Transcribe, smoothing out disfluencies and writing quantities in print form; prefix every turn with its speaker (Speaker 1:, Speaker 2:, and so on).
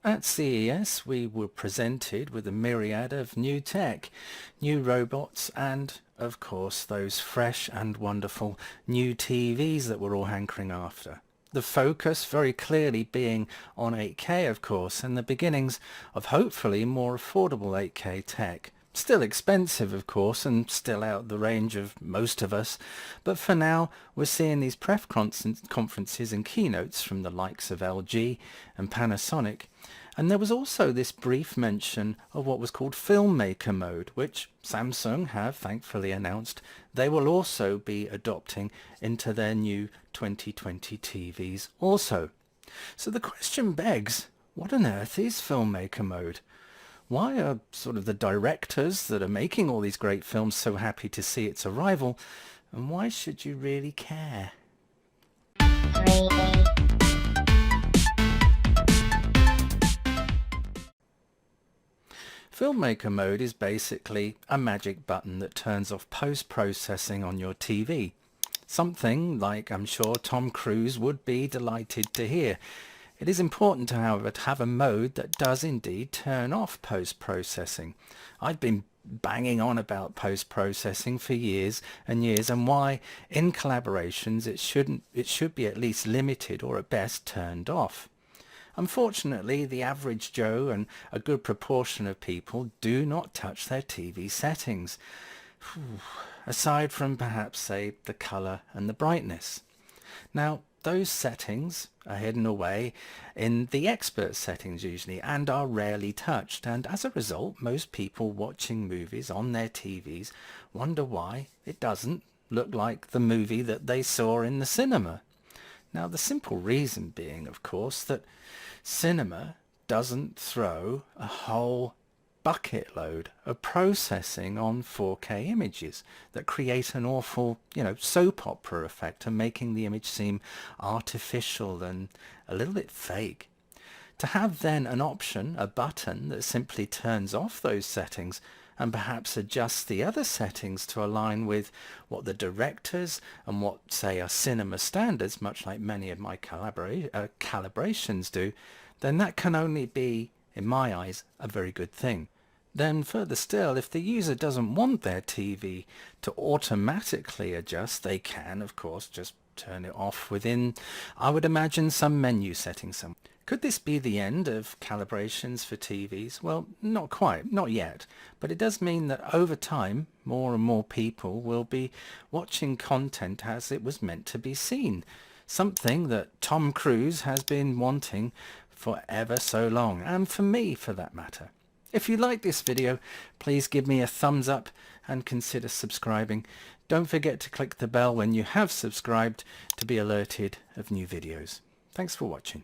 Speaker 1: At CES we were presented with a myriad of new tech, new robots and, of course, those fresh and wonderful new TVs that we're all hankering after. The focus very clearly being on 8K, of course, and the beginnings of hopefully more affordable 8K tech. Still expensive, of course, and still out the range of most of us, but for now we're seeing these press conferences and keynotes from the likes of LG and Panasonic. And there was also this brief mention of what was called FilmMaker mode, which Samsung have thankfully announced they will also be adopting into their new 2020 TVs also. So the question begs, what on earth is FilmMaker mode? Why are sort of the directors that are making all these great films so happy to see its arrival, and why should you really care? FilmMaker mode is basically a magic button that turns off post-processing on your TV. Something like I'm sure Tom Cruise would be delighted to hear. It is important, however, to have a mode that does indeed turn off post-processing. I've been banging on about post-processing for years and years, and why in collaborations it should be at least limited or at best turned off. Unfortunately, the average Joe and a good proportion of people do not touch their TV settings, aside from perhaps, say, the colour and the brightness. Now, those settings are hidden away in the expert settings usually and are rarely touched, and as a result most people watching movies on their TVs wonder why it doesn't look like the movie that they saw in the cinema. Now the simple reason being, of course, that cinema doesn't throw a whole bucket load of processing on 4K images that create an awful, soap opera effect and making the image seem artificial and a little bit fake. To have then an option, a button that simply turns off those settings and perhaps adjusts the other settings to align with what the directors and what, say, are cinema standards, much like many of my calibrations do, then that can only be, in my eyes, a very good thing. Then further still, if the user doesn't want their TV to automatically adjust, they can, of course, just turn it off within, I would imagine, some menu setting somewhere. Could this be the end of calibrations for TVs? Well, not quite, not yet, but it does mean that over time more and more people will be watching content as it was meant to be seen, something that Tom Cruise has been wanting for ever so long, and for me for that matter. If you like this video, please give me a thumbs up and consider subscribing. Don't forget to click the bell when you have subscribed to be alerted of new videos. Thanks for watching.